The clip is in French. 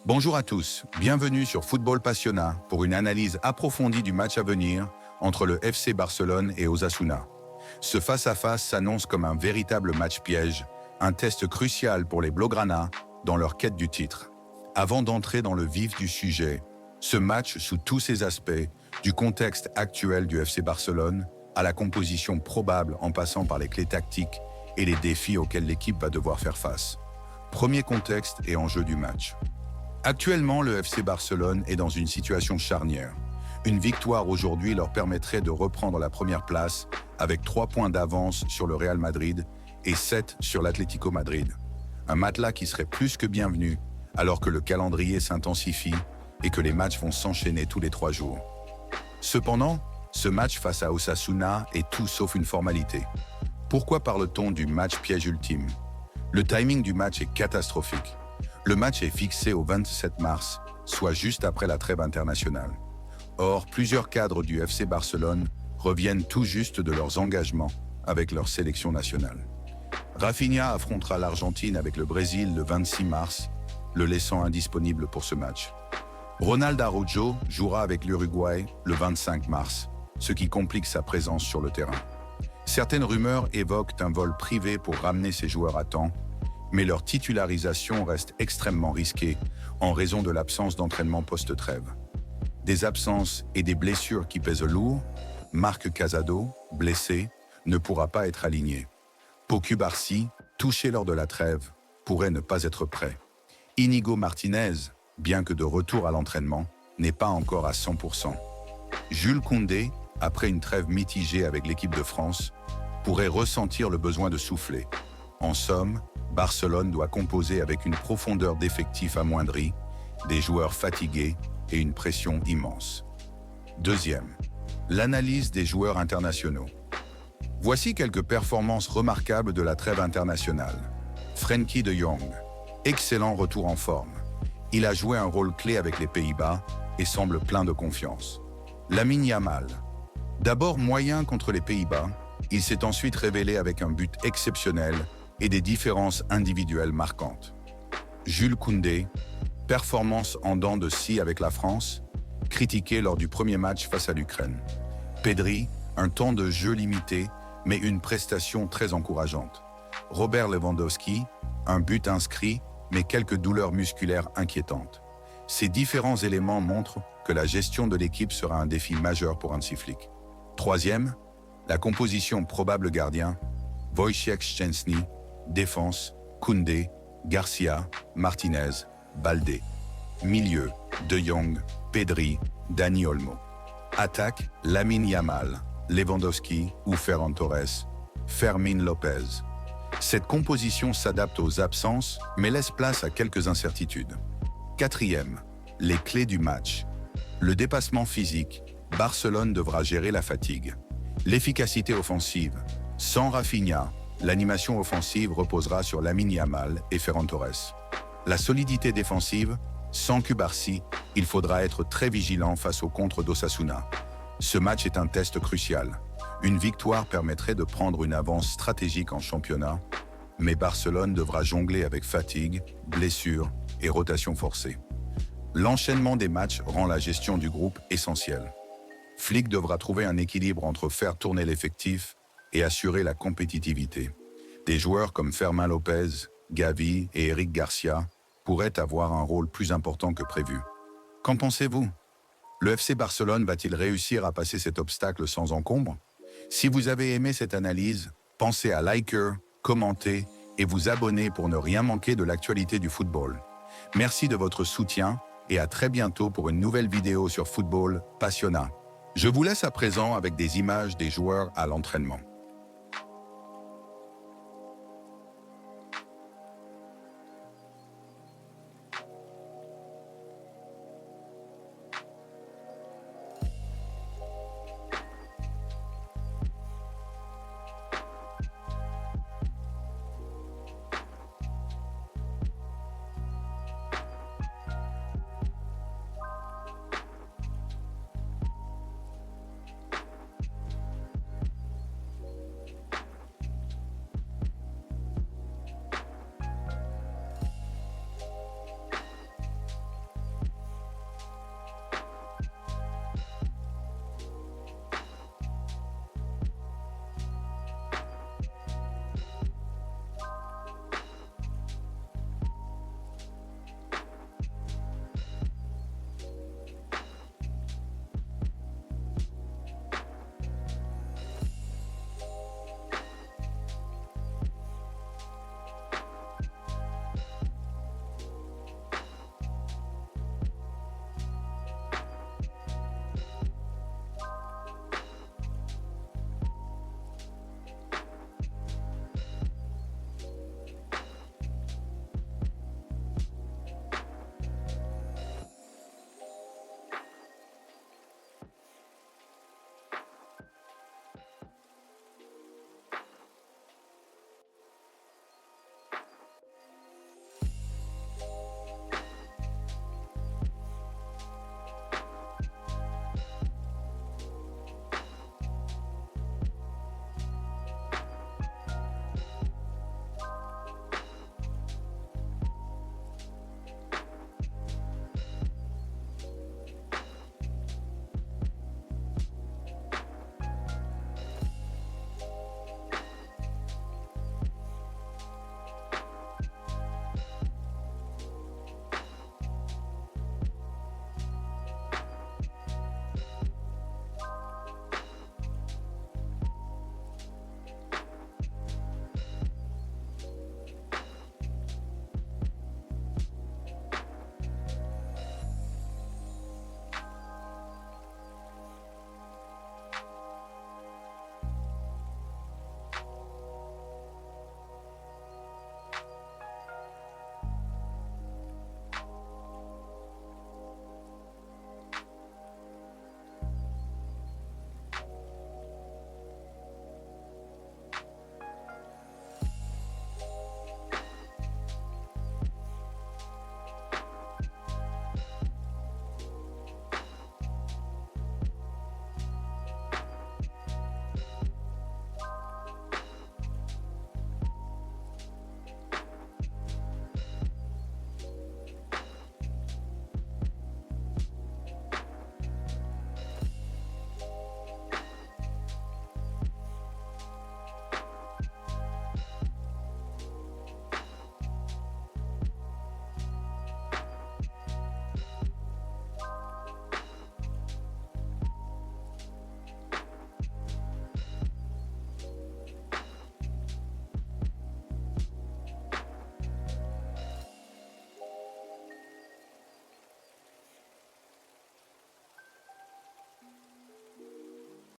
Bonjour à tous, bienvenue sur Football Passionnat pour une analyse approfondie du match à venir entre le FC Barcelone et Osasuna. Ce face-à-face s'annonce comme un véritable match piège, un test crucial pour les Blaugrana dans leur quête du titre. Avant d'entrer dans le vif du sujet, ce match sous tous ses aspects, du contexte actuel du FC Barcelone à la composition probable en passant par les clés tactiques et les défis auxquels l'équipe va devoir faire face. Premier contexte et enjeu du match. Actuellement, le FC Barcelone est dans une situation charnière. Une victoire aujourd'hui leur permettrait de reprendre la première place avec 3 points d'avance sur le Real Madrid et 7 sur l'Atlético Madrid. Un matelas qui serait plus que bienvenu alors que le calendrier s'intensifie et que les matchs vont s'enchaîner tous les 3 jours. Cependant, ce match face à Osasuna est tout sauf une formalité. Pourquoi parle-t-on du match piège ultime? Le timing du match est catastrophique. Le match est fixé au 27 mars, soit juste après la trêve internationale. Or, plusieurs cadres du FC Barcelone reviennent tout juste de leurs engagements avec leur sélection nationale. Rafinha affrontera l'Argentine avec le Brésil le 26 mars, le laissant indisponible pour ce match. Ronald Araujo jouera avec l'Uruguay le 25 mars, ce qui complique sa présence sur le terrain. Certaines rumeurs évoquent un vol privé pour ramener ces joueurs à temps, mais leur titularisation reste extrêmement risquée en raison de l'absence d'entraînement post-trêve. Des absences et des blessures qui pèsent lourd, Marc Casado, blessé, ne pourra pas être aligné. Pau Cubarsí, touché lors de la trêve, pourrait ne pas être prêt. Íñigo Martínez, bien que de retour à l'entraînement, n'est pas encore à 100%. Jules Koundé, après une trêve mitigée avec l'équipe de France, pourrait ressentir le besoin de souffler. En somme, Barcelone doit composer avec une profondeur d'effectifs amoindrie, des joueurs fatigués et une pression immense. Deuxième, l'analyse des joueurs internationaux. Voici quelques performances remarquables de la trêve internationale. Frenkie de Jong, excellent retour en forme. Il a joué un rôle clé avec les Pays-Bas et semble plein de confiance. Lamine Yamal, d'abord moyen contre les Pays-Bas, il s'est ensuite révélé avec un but exceptionnel et des différences individuelles marquantes. Jules Koundé, performance en dents de scie avec la France, critiqué lors du premier match face à l'Ukraine. Pedri, un temps de jeu limité, mais une prestation très encourageante. Robert Lewandowski, un but inscrit, mais quelques douleurs musculaires inquiétantes. Ces différents éléments montrent que la gestion de l'équipe sera un défi majeur pour Hansi Flick. Troisième, la composition probable gardien, Wojciech Szczęsny, défense, Koundé, Garcia, Martinez, Baldé. Milieu, De Jong, Pedri, Dani Olmo. Attaque, Lamine Yamal, Lewandowski ou Ferran Torres, Fermín López. Cette composition s'adapte aux absences, mais laisse place à quelques incertitudes. Quatrième, les clés du match. Le dépassement physique, Barcelone devra gérer la fatigue. L'efficacité offensive, sans Rafinha, l'animation offensive reposera sur Lamine Yamal et Ferran Torres. La solidité défensive, sans Cubarsí, il faudra être très vigilant face au contre d'Osasuna. Ce match est un test crucial. Une victoire permettrait de prendre une avance stratégique en championnat, mais Barcelone devra jongler avec fatigue, blessures et rotation forcée. L'enchaînement des matchs rend la gestion du groupe essentielle. Flick devra trouver un équilibre entre faire tourner l'effectif et assurer la compétitivité. Des joueurs comme Fermín López, Gavi et Eric Garcia pourraient avoir un rôle plus important que prévu. Qu'en pensez-vous? Le FC Barcelone va-t-il réussir à passer cet obstacle sans encombre? Si vous avez aimé cette analyse, pensez à liker, commenter et vous abonner pour ne rien manquer de l'actualité du football. Merci de votre soutien et à très bientôt pour une nouvelle vidéo sur Football Passionnat. Je vous laisse à présent avec des images des joueurs à l'entraînement.